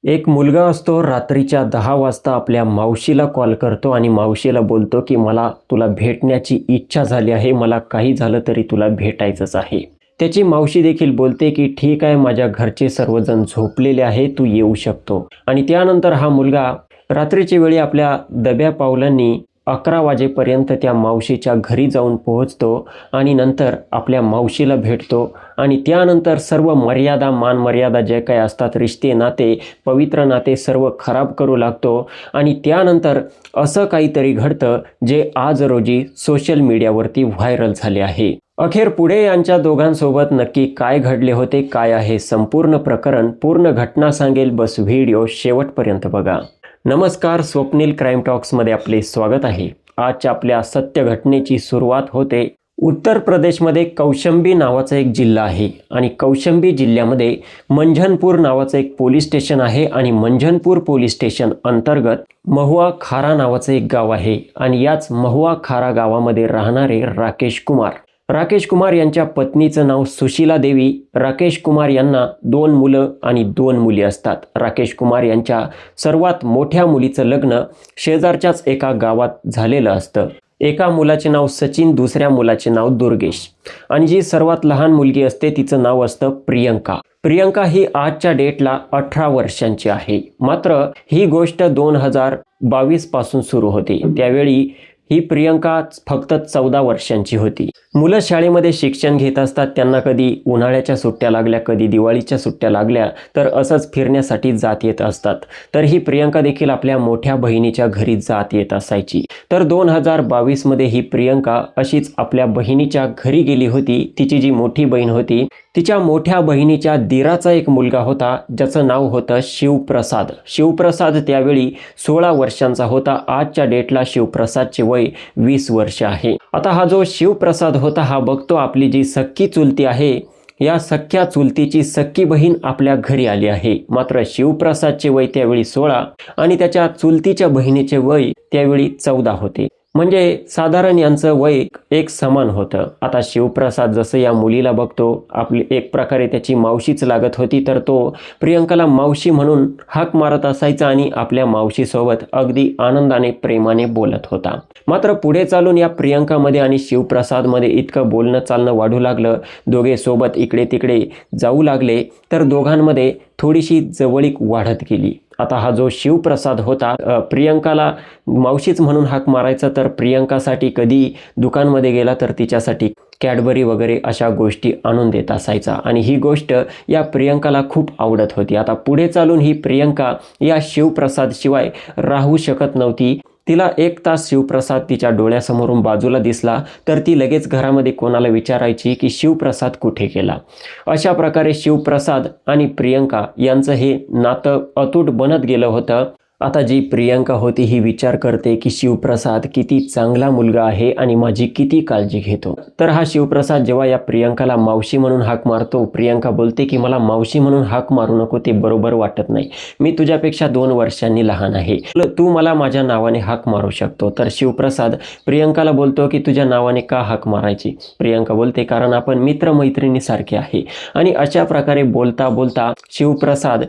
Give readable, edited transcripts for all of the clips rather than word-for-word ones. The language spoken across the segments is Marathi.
एक मुलगा असतो रात्रीच्या 10 वाजता आपल्या मावशीला कॉल करतो आणि मावशीला बोलतो की मला तुला भेटण्याची इच्छा झाली आहे, मला काही झालं तरी तुला भेटायचंच आहे. त्याची मावशी देखील बोलते की ठीक आहे, माझ्या घरचे सर्वजण झोपलेले आहे, तू येऊ शकतो. आणि त्यानंतर हा मुलगा रात्रीच्या वेळी आपल्या दब्या पावलांनी 11 वाजेपर्यंत त्या मावशीच्या घरी जाऊन पोहोचतो आणि नंतर आपल्या मावशीला भेटतो आणि त्यानंतर सर्व मर्यादा मानमर्यादा जे काही असतात, रिश्ते नाते पवित्र नाते सर्व खराब करू लागतो. आणि त्यानंतर असं काहीतरी घडतं जे आज रोजी सोशल मीडियावरती व्हायरल झाले आहे. अखेर पुढे यांच्या दोघांसोबत नक्की काय घडले होते, काय आहे संपूर्ण प्रकरण, पूर्ण घटना सांगेल, बस व्हिडिओ शेवटपर्यंत बघा. नमस्कार, स्वप्नील क्राईम टॉक्समध्ये आपले स्वागत आहे. आजच्या आपल्या सत्य घटनेची सुरुवात होते उत्तर प्रदेशमध्ये कौशंबी नावाचा एक जिल्हा आहे आणि कौशंबी जिल्ह्यामध्ये मंझनपूर नावाचं एक पोलीस स्टेशन आहे आणि मंझनपूर पोलीस स्टेशन अंतर्गत महुआ खारा नावाचं एक गाव आहे आणि याच महुआ खारा गावामध्ये राहणारे राकेश कुमार यांच्या पत्नीचं नाव सुशीला देवी. राकेश कुमार यांना 2 मुलं आणि 2 मुली असतात. राकेश कुमार यांच्या सर्वात मोठ्या मुलीचं लग्न शेजारच्याच एका गावात झालेलं असतं. एका मुलाचे नाव सचिन, दुसऱ्या मुलाचे नाव दुर्गेश आणि जी सर्वात लहान मुलगी असते तिचं नाव असतं प्रियंका ही आजच्या डेटला 18 वर्षांची आहे. मात्र ही गोष्ट 2022 पासून सुरू होती. त्यावेळी ही प्रियंका फक्त 14 वर्षांची होती. मुलं शाळेमध्ये शिक्षण घेत असतात. त्यांना कधी उन्हाळ्याच्या सुट्ट्या लागल्या, कधी दिवाळीच्या सुट्ट्या लागल्या तर असंच फिरण्यासाठी जात येत असतात. तर ही प्रियंका देखील आपल्या मोठ्या बहिणीच्या घरी जात येत असायची. तर 2022 मध्ये ही प्रियंका अशीच आपल्या बहिणीच्या घरी गेली होती. तिची जी मोठी बहीण होती, तिच्या मोठ्या बहिणीच्या दिराचा एक मुलगा होता ज्याचं नाव होतं शिवप्रसाद त्यावेळी 16 वर्षांचा होता. आजच्या डेटला शिवप्रसादचे वय 20 वर्ष आहे. आता हा जो शिवप्रसाद होता हा बघतो आपली जी सख्खी चुलती आहे, या सख्ख्या चुलतीची सख्खी बहीण आपल्या घरी आली आहे. मात्र शिवप्रसादचे वय त्यावेळी 16 आणि त्याच्या चुलतीच्या बहिणीचे वय त्यावेळी 14 होते. म्हणजे साधारण यांचं वय एक समान होतं. आता शिवप्रसाद जसं या मुलीला बघतो, आपली एक प्रकारे त्याची मावशीच लागत होती, तर तो प्रियंकाला मावशी म्हणून हाक मारत असायचा आणि आपल्या मावशीसोबत अगदी आनंदाने प्रेमाने बोलत होता. मात्र पुढे चालून या प्रियंकामध्ये आणि शिवप्रसादमध्ये इतकं बोलणं चालणं वाढू लागलं. दोघे सोबत इकडे तिकडे जाऊ लागले तर दोघांमध्ये थोडीशी जवळीक वाढत गेली. आता हा जो शिवप्रसाद होता प्रियंकाला मावशीच म्हणून हाक मारायचा, तर प्रियंकासाठी कधी दुकानमध्ये गेला तर तिच्यासाठी कॅडबरी वगैरे अशा गोष्टी आणून देत असायचा आणि ही गोष्ट या प्रियंकाला खूप आवडत होती. आता पुढे चालून ही प्रियंका या शिवप्रसाद शिवाय राहू शकत नव्हती. तिला 1 तास शिवप्रसाद तिच्या डोळ्यासमोरून बाजूला दिसला तर ती लगेच घरामध्ये कोणाला विचारायची की शिवप्रसाद कुठे गेला. अशा प्रकारे शिवप्रसाद आणि प्रियंका यांचं हे नातं अतूट बनत गेलं होतं. आता जी प्रियंका होती ही विचार करते की शिवप्रसाद किती चांगला मुलगा आहे आणि माझी किती काळजी घेतो. तर हा शिवप्रसाद जेव्हा या प्रियंकाला मावशी म्हणून हाक मारतो, प्रियंका बोलते की मला मावशी म्हणून हाक मारू नको, ते बरोबर वाटत नाही, मी तुझ्यापेक्षा 2 वर्षांनी लहान आहे, तू मला माझ्या नावाने हाक मारू शकतो. तर शिवप्रसाद प्रियंकाला बोलतो की तुझ्या नावाने का हाक मारायची. प्रियंका बोलते कारण आपण मित्रमैत्रिणीसारखे आहे. आणि अशा प्रकारे बोलता बोलता शिवप्रसाद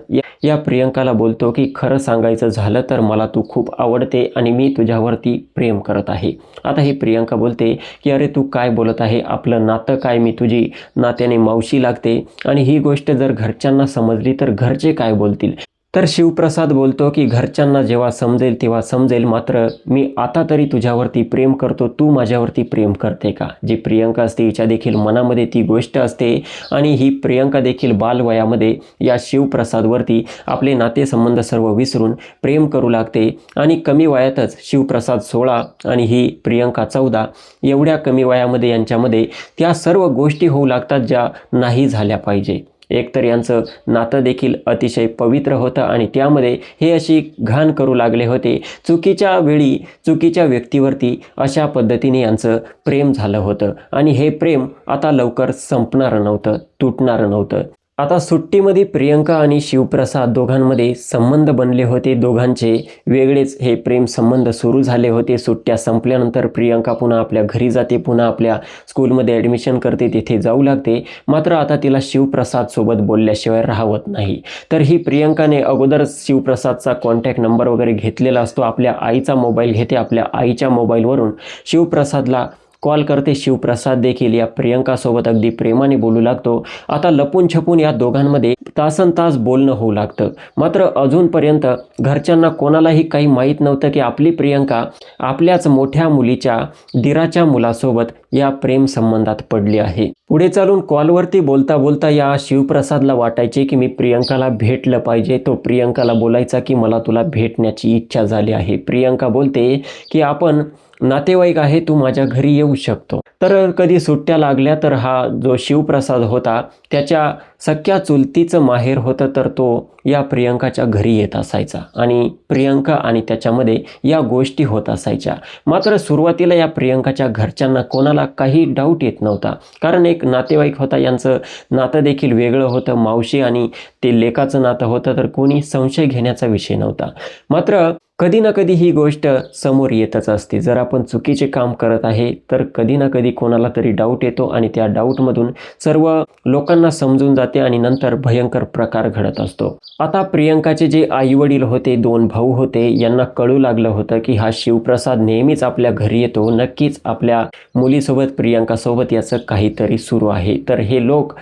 या प्रियंकाला बोलतो की खरं सांगायचं झालं तर मला तू खूप आवडते आणि मी तुझ्यावरती प्रेम करत आहे. आता ही प्रियंका बोलते की अरे तू काय बोलत आहे, आपलं नातं काय, मी तुझी नात्याने मावशी लागते आणि ही गोष्ट जर घरच्यांना समजली तर घरचे काय बोलतील. तर शिवप्रसाद बोलतो की घरच्यांना जेव्हा समजेल तेव्हा समजेल, मात्र मी आता तरी तुझ्यावरती प्रेम करतो, तू माझ्यावरती प्रेम करते का. जी प्रियंका असते हिच्या देखील मनामध्ये ती गोष्ट असते आणि ही प्रियंका देखील बालवयामध्ये या शिवप्रसादवरती आपले नातेसंबंध सर्व विसरून प्रेम करू लागते. आणि कमी वयातच शिवप्रसाद 16 आणि ही प्रियंका 14, एवढ्या कमी वयामध्ये यांच्यामध्ये त्या सर्व गोष्टी होऊ लागतात ज्या नाही झाल्या पाहिजे. एकतर यांचं नातं देखील अतिशय पवित्र होतं आणि त्यामध्ये हे अशी घाण करू लागले होते. चुकीच्या वेळी चुकीच्या व्यक्तीवरती अशा पद्धतीने यांचं प्रेम झालं होतं आणि हे प्रेम आता लवकर संपणारं नव्हतं, तुटणारं नव्हतं. आता सुट्टीमध्ये प्रियंका आणि शिवप्रसाद दोघांमध्ये संबंध बनले होते. दोघांचे वेगळेच हे प्रेम संबंध सुरू झाले होते. सुट्ट्या संपल्यानंतर प्रियंका पुन्हा आपल्या घरी जाते, पुन्हा आपल्या स्कूलमध्ये ॲडमिशन करते, तिथे जाऊ लागते. मात्र आता तिला शिवप्रसाद सोबत बोलल्याशिवाय राहवत नाही. तर ही प्रियंकाने अगोदर शिवप्रसादचा कॉन्टॅक्ट नंबर वगैरे घेतलेला असतो. आपल्या आईचा मोबाईल घेते, आपल्या आईच्या मोबाईलवरून शिवप्रसादला कॉल करते. शिवप्रसाद देखील या प्रियंकासोबत अगदी प्रेमाने बोलू लागतो. आता लपून छपून या दोघांमध्ये तासनतास बोलणं होऊ लागतं. मात्र अजूनपर्यंत घरच्यांना कोणालाही काही माहीत नव्हतं की आपली प्रियंका आपल्याच मोठ्या मुलीच्या दिराच्या मुलासोबत या प्रेम संबंधात पडली आहे. पुढे चालून कॉलवरती बोलता बोलता या शिवप्रसादला वाटायचे की मी प्रियंकाला भेटलं पाहिजे. तो प्रियंकाला बोलायचा की मला तुला भेटण्याची इच्छा झाली आहे. प्रियंका बोलते की आपण नातेवाईक आहे, तू माझ्या घरी येऊ शकतो. तर कधी सुट्ट्या लागल्या तर हा जो शिवप्रसाद होता त्याच्या सख्या चुलतीचं माहेर होतं, तर तो या प्रियंकाच्या घरी येत असायचा आणि प्रियंका आणि त्याच्यामध्ये या गोष्टी होत असायच्या. मात्र सुरुवातीला या प्रियंकाच्या घरच्यांना कोणाला काही डाऊट येत नव्हता, कारण एक नातेवाईक होता, यांचं नातं देखील वेगळं होतं. मावशी आणि ते लेकाचं नातं होतं, तर कोणी संशय घेण्याचा विषय नव्हता. मात्र कधी ना कधी ही गोष्ट समोर येतच असते. जर आपण चुकीचे काम करत आहे तर कधी ना कधी कोणाला तरी डाऊट येतो आणि त्या डाऊटमधून सर्व लोकांना समजून जाते आणि नंतर भयंकर प्रकार घडत असतो. आता प्रियंकाचे जे आईवडील होते, 2 भाऊ होते, यांना कळू लागलं होतं की हा शिवप्रसाद नेहमीच आपल्या घरी येतो, नक्कीच आपल्या मुलीसोबत प्रियंकासोबत याचं काहीतरी सुरू आहे. तर हे लोक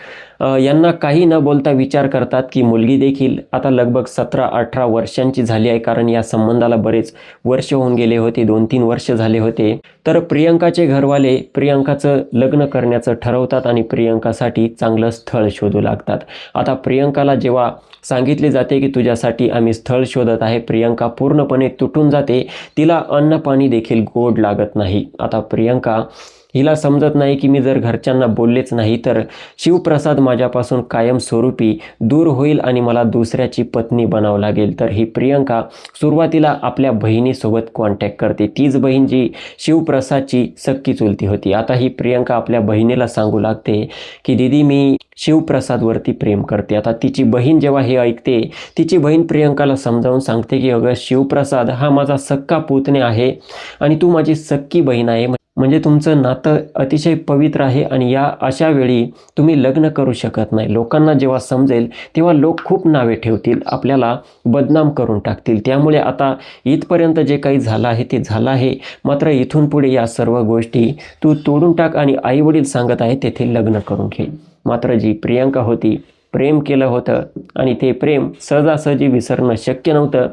यांना काही न बोलता विचार करतात की मुलगी देखील आता लगभग 17-18 वर्षांची झाली आहे, कारण या संबंधाला बरेच वर्ष होऊन गेले होते, 2-3 वर्ष झाले होते. तर प्रियंकाचे घरवाले प्रियंकाचं लग्न करण्याचं ठरवतात आणि प्रियंकासाठी चांगलं स्थळ शोधू लागतात. आता प्रियंकाला जेव्हा सांगितले जाते की तुझ्यासाठी आम्ही स्थळ शोधत आहे, प्रियंका पूर्णपणे तुटून जाते. तिला अन्न पाणी देखील गोड लागत नाही. आता प्रियंका हिला समजत नाही की मी जर घरच्यांना बोललेच नाही तर शिवप्रसाद माझ्यापासून कायमस्वरूपी दूर होईल आणि मला दुसऱ्याची पत्नी बनावं लागेल. तर ही प्रियंका सुरुवातीला आपल्या बहिणीसोबत कॉन्टॅक्ट करते, तीच बहीण जी शिवप्रसादची सख्खी चुलती होती. आता ही प्रियंका आपल्या बहिणीला सांगू लागते की दीदी मी शिवप्रसादवरती प्रेम करते. आता तिची बहीण जेव्हा हे ऐकते, तिची बहीण प्रियंकाला समजावून सांगते की अगं शिवप्रसाद हा माझा सख्खा पुतणे आहे आणि तू माझी सख्खी बहीण आहे, म्हणजे तुमचं नातं अतिशय पवित्र आहे आणि या अशा वेळी तुम्ही लग्न करू शकत नाही. लोकांना जेव्हा समजेल तेव्हा लोक खूप नावे ठेवतील, आपल्याला बदनाम करून टाकतील. त्यामुळे आता इथपर्यंत जे काही झालं आहे ते झालं आहे, मात्र इथून पुढे या सर्व गोष्टी तू तोडून टाक आणि आईवडील सांगत आहे तेथे लग्न करून घे. मात्र जी प्रियंका होती, प्रेम केलं होतं आणि ते प्रेम सहजासहजी विसरणं शक्य नव्हतं.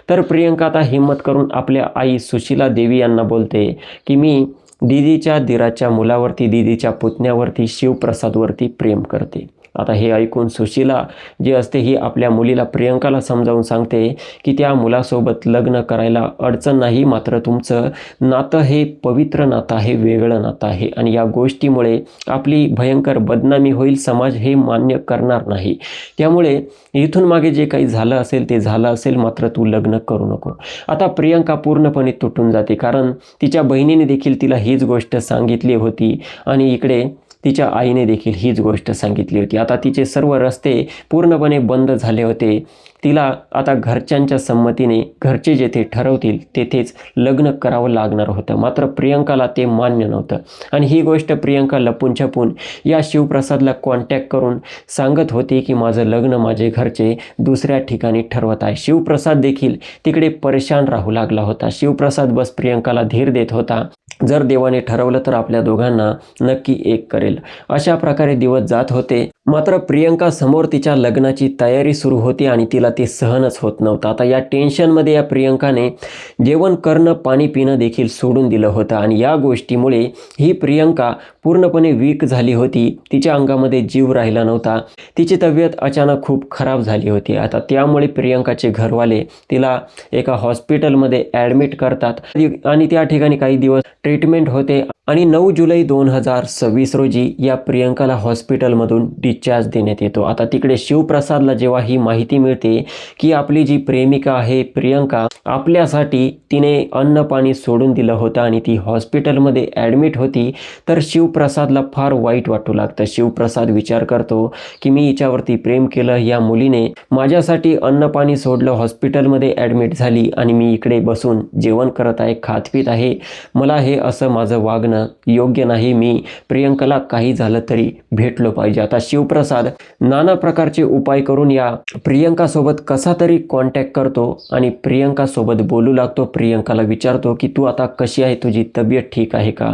तर प्रियंका आता हिम्मत करून आपल्या आई सुशीला देवी यांना बोलते की मी दीदीच्या दिराच्या मुलावरती, दीदीच्या पुतण्यावरती, शिवप्रसादवरती प्रेम करते. आता हे ऐकून सुशीला जी असते ही आपल्या मुलीला प्रियंकाला समजावून सांगते की त्या मुलासोबत लग्न करायला अडचण नाही, मात्र तुमचं नातं हे पवित्र नातं आहे, वेगळं नातं आहे आणि या गोष्टीमुळे आपली भयंकर बदनामी होईल, समाज हे मान्य करणार नाही. त्यामुळे इथून मागे जे काही झालं असेल ते झालं असेल, मात्र तू लग्न करू नको. आता प्रियंका पूर्णपणे तुटून जाते, कारण तिच्या बहिणीने देखील तिला हीच गोष्ट सांगितली होती आणि इकडे तिच्या आईने देखील हीच गोष्ट सांगितली होती. आता तिचे सर्व रस्ते पूर्णपणे बंद झाले होते. तिला आता घरच्यांच्या संमतीने घरचे जेथे ठरवतील तेथेच लग्न करावं लागणार होतं, मात्र प्रियंकाला ते मान्य नव्हतं आणि ही गोष्ट प्रियंका लपून छपून या शिवप्रसादला कॉन्टॅक्ट करून सांगत होती की माझं लग्न माझे घरचे दुसऱ्या ठिकाणी ठरवत आहे. शिवप्रसाद देखील तिकडे परेशान राहू लागला होता. शिवप्रसाद बस प्रियंकाला धीर देत होता, जर देवाने ठरवलं तर आपल्या दोघांना नक्की एक करेल. अशा प्रकारे दिवस जात होते. मात्र प्रियंका समोर तिच्या लग्नाची तयारी सुरू होती आणि तिला ते सहनच होत नव्हतं. आता या टेन्शनमध्ये या प्रियंकाने जेवण करणं, पाणी पिणं देखील सोडून दिलं होतं आणि या गोष्टीमुळे ही प्रियंका पूर्णपणे वीक झाली होती. तिच्या अंगामध्ये जीव राहिला नव्हता. तिची तब्येत अचानक खूप खराब झाली होती. आता त्यामुळे प्रियंकाचे घरवाले तिला एका हॉस्पिटलमध्ये ॲडमिट करतात आणि त्या ठिकाणी काही दिवस ट्रीटमेंट होते आणि 9 जुलै 2026 रोजी या प्रियंकाला हॉस्पिटलमधून डिस्चार्ज देण्यात येतो. आता तिकडे शिवप्रसादला जेव्हा ही माहिती मिळते की आपली जी प्रेमिका आहे प्रियंका, आपल्यासाठी तिने अन्न पाणी सोडून दिलं होतं आणि ती हॉस्पिटलमध्ये ॲडमिट होती, तर शिवप्रसादला फार वाईट वाटू लागतं. शिवप्रसाद विचार करतो की मी हिच्यावरती प्रेम केलं, या मुलीने माझ्यासाठी अन्न पाणी सोडलं, हॉस्पिटलमध्ये ॲडमिट झाली आणि मी इकडे बसून जेवण करत आहे, खात पीत आहे. मला हे असं माझं वागणं योग्य नाही. मी प्रियंकाला काही झालं तरी भेटलो पाहिजे. आता शिवप्रसाद नाना प्रकारचे उपाय करून या प्रियंकासोबत कसा तरी कॉन्टॅक्ट करतो आणि प्रियंकासोबत बोलू लागतो. प्रियंकाला विचारतो की तू आता कशी आहे, तुझी तब्येत ठीक आहे का,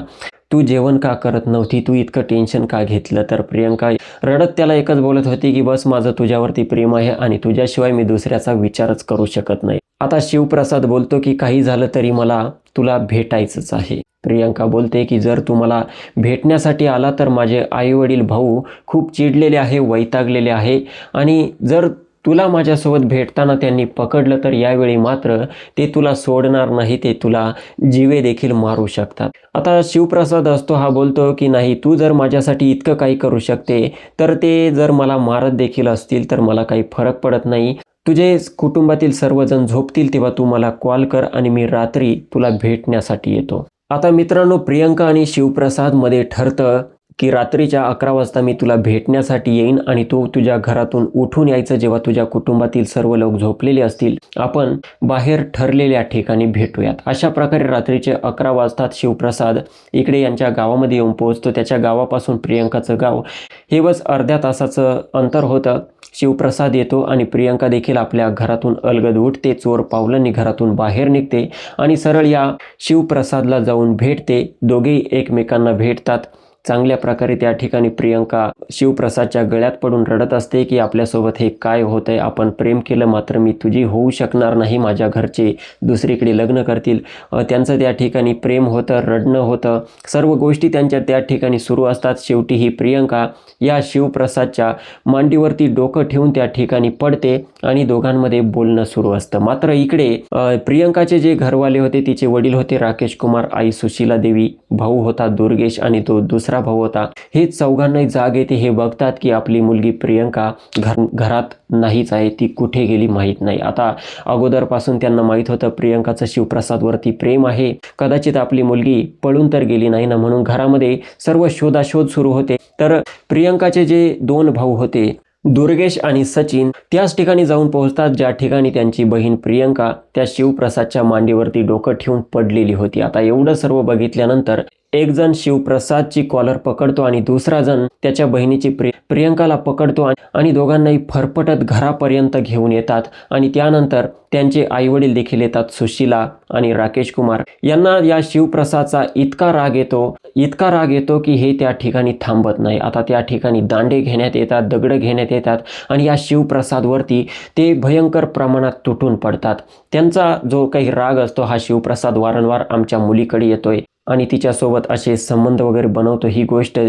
तू जेवण का करत नव्हती, तू इतकं टेन्शन का घेतलं. तर प्रियंका रडत त्याला एकच बोलत होती की बस माझं तुझ्यावरती प्रेम आहे आणि तुझ्याशिवाय मी दुसऱ्याचा विचारच करू शकत नाही. आता शिवप्रसाद बोलतो की काही झालं तरी मला तुला भेटायचंच आहे. प्रियंका बोलते की जर तू मला भेटण्यासाठी आला तर माझे आईवडील भाऊ खूप चिडलेले आहे, वैतागलेले आहे आणि जर तुला माझ्यासोबत भेटताना त्यांनी पकडलं तर यावेळी मात्र ते तुला सोडणार नाही, ते तुला जीवे देखील मारू शकतात. आता शिवप्रसाद असतो हा बोलतो की नाही, तू जर माझ्यासाठी इतकं काही करू शकते तर ते जर मला मारत देखील असतील तर मला काही फरक पडत नाही. तुझे कुटुंबातील सर्वजण झोपतील तेव्हा तू मला कॉल कर आणि मी रात्री तुला भेटण्यासाठी येतो. आता मित्रांनो, प्रियंका आणि शिवप्रसाद मध्ये ठरतं की रात्रीच्या 11 वाजता मी तुला भेटण्यासाठी येईन आणि तू तुझ्या घरातून उठून यायचं जेव्हा तुझ्या कुटुंबातील सर्व लोक झोपलेले असतील. आपण बाहेर ठरलेल्या ठिकाणी भेटूयात. अशा प्रकारे रात्रीचे 11 वाजतात. शिवप्रसाद इकडे यांच्या गावामध्ये येऊन पोहोचतो. त्याच्या गावापासून प्रियंकाचं गाव हे बस अर्ध्या तासाचं अंतर होतं. शिवप्रसाद येतो आणि प्रियंका देखील आपल्या घरातून अलगद उठते, चोर पावलांनी घरातून बाहेर निघते आणि सरळ या शिवप्रसादला जाऊन भेटते. दोघेही एकमेकांना भेटतात. चांगल्या प्रकारे त्या ठिकाणी प्रियंका शिवप्रसादच्या गळ्यात पडून रडत असते की आपल्यासोबत हे काय होतंय, आपण प्रेम केलं मात्र मी तुझी होऊ शकणार नाही, माझ्या घरचे दुसरीकडे लग्न करतील. त्यांचं त्या ठिकाणी प्रेम होतं, रडणं होतं, सर्व गोष्टी त्यांच्या त्या ठिकाणी सुरू असतात. शेवटी ही प्रियंका या शिवप्रसादच्या मांडीवरती डोकं ठेवून त्या ठिकाणी पडते आणि दोघांमध्ये बोलणं सुरू असतं. मात्र इकडे प्रियंकाचे जे घरवाले होते, तिचे वडील होते राकेश कुमार, आई सुशीला देवी, भाऊ होता दुर्गेश आणि तो दुसरा भाऊ होता. हे चौघांनाही जाग येते. हे बघतात की आपली मुलगी प्रियंका घरात नाहीच आहे, ती कुठे गेली माहीत नाही. आता अगोदरपासून त्यांना माहीत होतं प्रियंकाचं शिवप्रसादवरती प्रेम आहे, कदाचित आपली मुलगी पळून तर गेली नाही ना, म्हणून घरामध्ये सर्व शोधाशोध सुरू होते. तर प्रियंकाचे जे 2 भाऊ होते दुर्गेश आणि सचिन त्याच ठिकाणी जाऊन पोहोचतात ज्या ठिकाणी त्यांची बहीण प्रियंका त्या शिवप्रसादच्या मांडीवरती डोकं ठेवून पडलेली होती. आता एवढं सर्व बघितल्यानंतर एक जण शिवप्रसादची कॉलर पकडतो आणि दुसरा जण त्याच्या बहिणीची प्रियंकाला पकडतो आणि दोघांनाही फरफटत घरापर्यंत घेऊन येतात आणि त्यानंतर त्यांचे आईवडील देखील येतात. सुशीला आणि राकेश कुमार यांना या शिवप्रसादचा इतका राग येतो की हे त्या ठिकाणी थांबत नाही. आता त्या ठिकाणी दांडे घेण्यात येतात, दगडं घेण्यात येतात आणि या शिवप्रसादवरती ते भयंकर प्रमाणात तुटून पडतात. त्यांचा जो काही राग असतो, हा शिवप्रसाद वारंवार आमच्या मुलीकडे येतोय आणि तिच्यासोबत असे संबंध वगैरे बनवतो, ही गोष्ट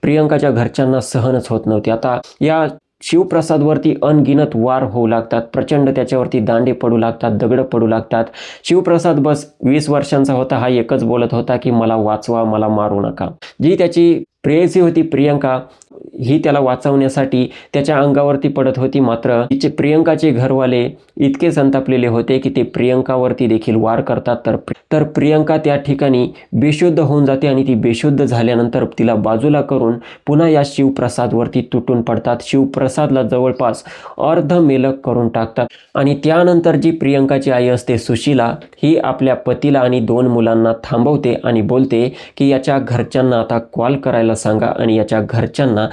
प्रियंकाच्या घरच्यांना सहनच होत नव्हती. आता या शिवप्रसादवरती अनगिनत वार होऊ लागतात, प्रचंड त्याच्यावरती दांडे पडू लागतात, दगड पडू लागतात. शिवप्रसाद बस 20 वर्षांचा होता. हा एकच बोलत होता की मला वाचवा, मला मारू नका. जी त्याची प्रेयसी होती प्रियंका, ही त्याला वाचवण्यासाठी त्याच्या अंगावरती पडत होती. मात्र तिचे प्रियंकाचे घरवाले इतके संतापलेले होते की ते प्रियंकावरती देखील वार करतात. तर प्रियंका त्या ठिकाणी बेशुद्ध होऊन जाते आणि ती बेशुद्ध झाल्यानंतर तिला बाजूला करून पुन्हा या शिवप्रसादवरती तुटून पडतात. शिवप्रसादला जवळपास अर्धमेलक करून टाकतात आणि त्यानंतर जी प्रियंकाची आई असते सुशीला, ही आपल्या पतीला आणि 2 मुलांना थांबवते आणि बोलते की याच्या घरच्यांना आता कॉल करायला सांगा आणि याच्या घरच्यांना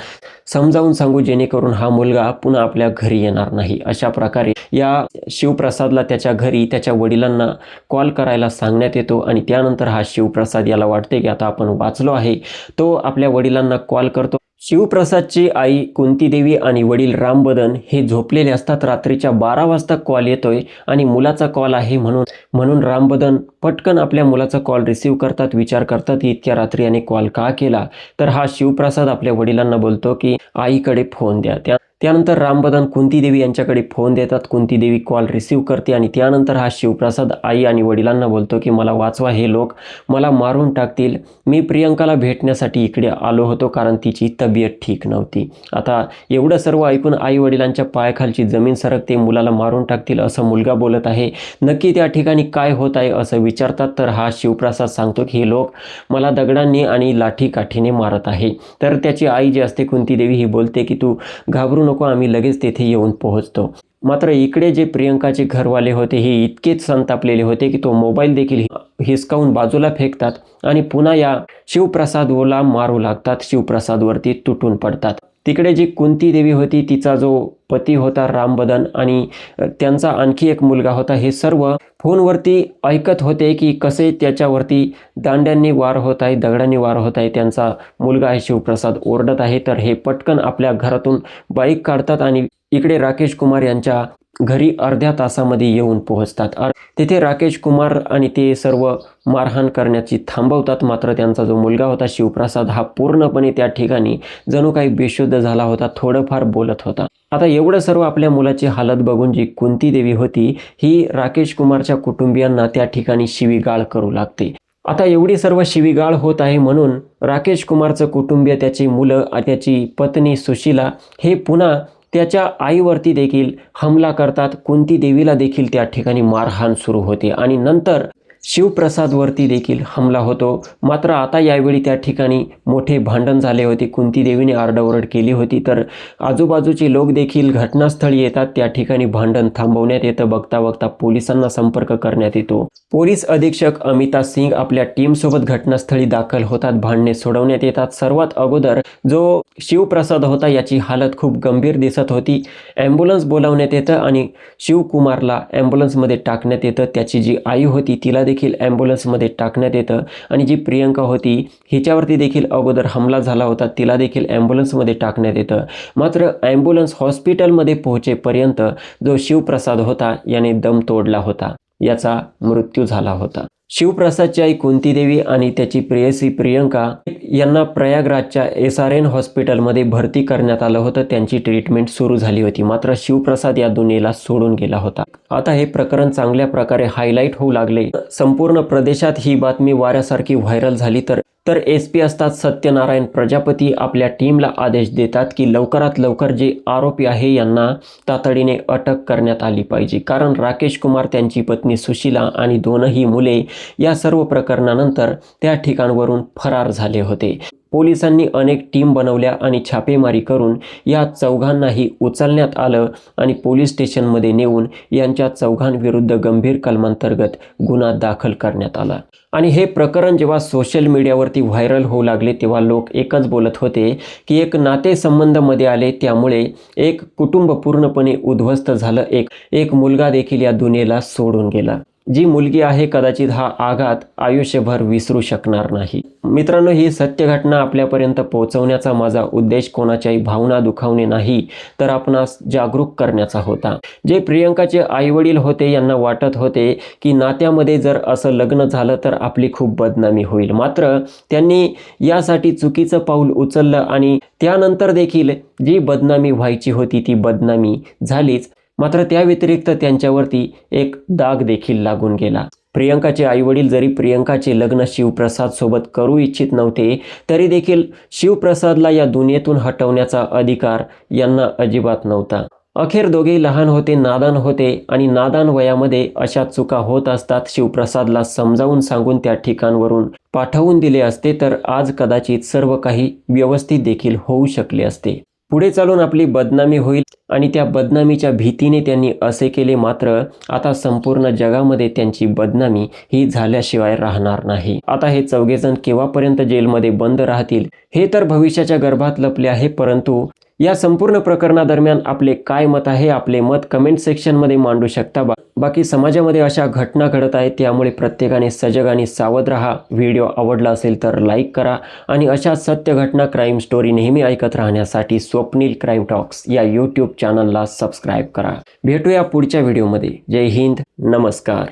समजावून सांगू जेणेकरून हा मुलगा पुन्हा आपल्या घरी येणार नाही. अशा प्रकारे या शिवप्रसादला त्याच्या घरी त्याच्या वडिलांना कॉल करायला सांगण्यात येतो आणि त्यानंतर हा शिवप्रसाद याला वाटते की आता आपण वाचलो आहे. तो आपल्या वडिलांना कॉल करतो. शिवप्रसादची आई कुंतीदेवी आणि वडील रामबदन हे झोपलेले असतात. रात्रीच्या 12 वाजता कॉल येतोय आणि मुलाचा कॉल आहे म्हणून रामबदन पटकन आपल्या मुलाचा कॉल रिसीव्ह करतात. विचार करतात इतक्या रात्री याने कॉल का केला. तर हा शिवप्रसाद आपल्या वडिलांना बोलतो की आईकडे फोन द्या. त्यानंतर रामबदन कुंतीदेवी यांच्याकडे फोन देतात. कुंतीदेवी कॉल रिसीव्ह करते आणि त्यानंतर हा शिवप्रसाद आई आणि वडिलांना बोलतो की मला वाचवा, हे लोक मला मारून टाकतील. मी प्रियंकाला भेटण्यासाठी इकडे आलो होतो कारण तिची तब्येत ठीक नव्हती. आता एवढं सर्व ऐकून आई वडिलांच्या पायाखालची जमीन सरकते. मुलाला मारून टाकतील असं मुलगा बोलत आहे. नक्की त्या ठिकाणी काय होत आहे असं विचारतात. तर हा शिवप्रसाद सांगतो की हे लोक मला दगडांनी आणि लाठीकाठीने मारत आहे. तर त्याची आई जी असते कुंतीदेवी ही बोलते की तू घाबरू नको, आम्ही लगेच तेथे येऊन पोहोचतो. मात्र इकडे जे प्रियंकाचे घरवाले होते हे इतकेच संतापलेले होते की तो मोबाईल देखील हिसकावून बाजूला फेकतात आणि पुन्हा या शिवप्रसादला मारू लागतात. शिवप्रसादवरती तुटून पडतात. तिकडे जी कुंतीदेवी होती, तिचा जो पती होता रामबदन आणि त्यांचा आणखी एक मुलगा होता, हे सर्व फोनवरती ऐकत होते की कसे त्याच्यावरती दांड्यांनी वार होत आहे, दगडांनी वार होत आहे. त्यांचा मुलगा आहे शिवप्रसाद ओरडत आहे. तर हे पटकन आपल्या घरातून बाईक काढतात आणि इकडे राकेश कुमार यांच्या घरी अर्ध्या तासामध्ये येऊन पोहोचतात. तिथे राकेश कुमार आणि ते सर्व मारहाण करण्याची थांबवतात. मात्र त्यांचा जो मुलगा होता शिवप्रसाद हा पूर्णपणे त्या ठिकाणी जणू काही बेशुद्ध झाला होता, थोडंफार बोलत होता. आता एवढं सर्व आपल्या मुलाची हालत बघून जी कुंतीदेवी होती ही राकेश कुमारच्या कुटुंबियांना त्या ठिकाणी शिवीगाळ करू लागते. आता एवढी सर्व शिवीगाळ होत आहे म्हणून राकेश कुमारचं कुटुंबीय, त्याची मुलं, त्याची पत्नी सुशीला हे पुन्हा त्याच्या आईवरती देखील हमला करतात. कुंतीदेवीला देखील त्या ठिकाणी मारहाण सुरू होते आणि नंतर शिवप्रसादवरती देखील हमला होतो. मात्र आता यावेळी त्या ठिकाणी मोठे भांडण झाले होते. कुंतीदेवीने आरडाओरड केली होती. तर आजूबाजूचे लोक देखील घटनास्थळी येतात. त्या ठिकाणी भांडण थांबवण्यात येतं. बघता बघता पोलिसांना संपर्क करण्यात येतो. पोलीस अधीक्षक अमिता सिंग आपल्या टीमसोबत घटनास्थळी दाखल होतात. भांडणे सोडवण्यात येतात. सर्वात अगोदर जो शिवप्रसाद होता याची हालत खूप गंभीर दिसत होती. ॲम्ब्युलन्स बोलावण्यात येतं आणि शिवकुमारला ॲम्ब्युलन्समध्ये टाकण्यात येतं. त्याची जी आई होती तिला देखील ॲम्ब्युलन्समध्ये टाकण्यात येतं आणि जी प्रियंका होती हिच्यावरती देखील अगोदर हमला झाला होता, तिला देखील ॲम्ब्युलन्समध्ये टाकण्यात येतं. मात्र ॲम्ब्युलन्स हॉस्पिटलमध्ये पोहोचेपर्यंत जो शिवप्रसाद होता याने दम तोडला होता, याचा मृत्यू झाला होता. शिवप्रसादची आई कुंतीदेवी आणि त्याची प्रेयसी प्रियंका यांना प्रयागराजच्या SRN हॉस्पिटलमध्ये भरती करण्यात आलं होतं. त्यांची ट्रीटमेंट सुरू झाली होती. मात्र शिवप्रसाद या दुनियेला सोडून गेला होता. आता हे प्रकरण चांगल्या प्रकारे हायलाईट होऊ लागले. संपूर्ण प्रदेशात ही बातमी वाऱ्यासारखी व्हायरल झाली. तर SP असतात सत्यनारायण प्रजापती आपल्या टीमला आदेश देतात की लवकरात लवकर जे आरोपी आहे यांना तातडीने अटक करण्यात आली पाहिजे. कारण राकेश कुमार, त्यांची पत्नी सुशीला आणि दोनही मुले या सर्व प्रकरणानंतर त्या ठिकाणावरून फरार झाले होते. पोलिसांनी अनेक टीम बनवल्या आणि छापेमारी करून या चौघांनाही उचलण्यात आलं आणि पोलीस स्टेशनमध्ये नेऊन यांच्या चौघांविरुद्ध गंभीर कलमांतर्गत गुन्हा दाखल करण्यात आला. आणि हे प्रकरण जेव्हा सोशल मीडियावरती व्हायरल होऊ लागले तेव्हा लोक एकच बोलत होते की एक नातेसंबंधमध्ये आले, त्यामुळे एक कुटुंब पूर्णपणे उद्ध्वस्त झालं, एक मुलगा देखील या दुनियेला सोडून गेला. जी मुलगी आहे कदाचित हा आघात आयुष्यभर विसरू शकणार नाही. मित्रांनो, ही सत्य घटना आपल्यापर्यंत पोहोचवण्याचा माझा उद्देश कोणाच्याही भावना दुखावणे नाही, तर आपणास जागरूक करण्याचा होता. जे प्रियंकाचे आईवडील होते यांना वाटत होते की नात्यामध्ये जर असं लग्न झालं तर आपली खूप बदनामी होईल. मात्र त्यांनी यासाठी चुकीचं पाऊल उचललं आणि त्यानंतर देखील जी बदनामी व्हायची होती ती बदनामी झालीच. मात्र त्या व्यतिरिक्त त्यांच्यावरती एक दाग देखील लागून गेला. प्रियंकाचे आईवडील जरी प्रियंकाचे लग्न शिवप्रसाद सोबत करू इच्छित नव्हते, तरी देखील शिवप्रसादला या दुनियेतून हटवण्याचा अधिकार यांना अजिबात नव्हता. अखेर दोघेही लहान होते, नादान होते आणि नादान वयामध्ये अशा चुका होत असतात. शिवप्रसादला समजावून सांगून त्या ठिकाणावरून पाठवून दिले असते तर आज कदाचित सर्व काही व्यवस्थित देखील होऊ शकले असते. पुढे चालून आपली बदनामी होईल आणि त्या बदनामीच्या भीतीने त्यांनी असे केले. मात्र आता संपूर्ण जगामध्ये त्यांची बदनामी ही झाल्याशिवाय राहणार नाही. आता हे चौघेजण केव्हापर्यंत जेलमध्ये बंद राहतील हे तर भविष्याच्या गर्भात लपले आहे. परंतु या संपूर्ण प्रकरणादरम्यान आपले काय मत आहे, आपले मत कमेंट सेक्शनमध्ये मांडू शकता. बाकी समाजामध्ये अशा घटना घडत आहेत, त्यामुळे प्रत्येकाने सजग आणि सावध राहा. व्हिडिओ आवडला असेल तर लाईक करा आणि अशा सत्य घटना, क्राईम स्टोरी नेहमी ऐकत राहण्यासाठी स्वप्नील क्राईम टॉक्स या YouTube चॅनलला सबस्क्राईब करा. भेटूया पुढच्या व्हिडिओमध्ये. जय हिंद, नमस्कार.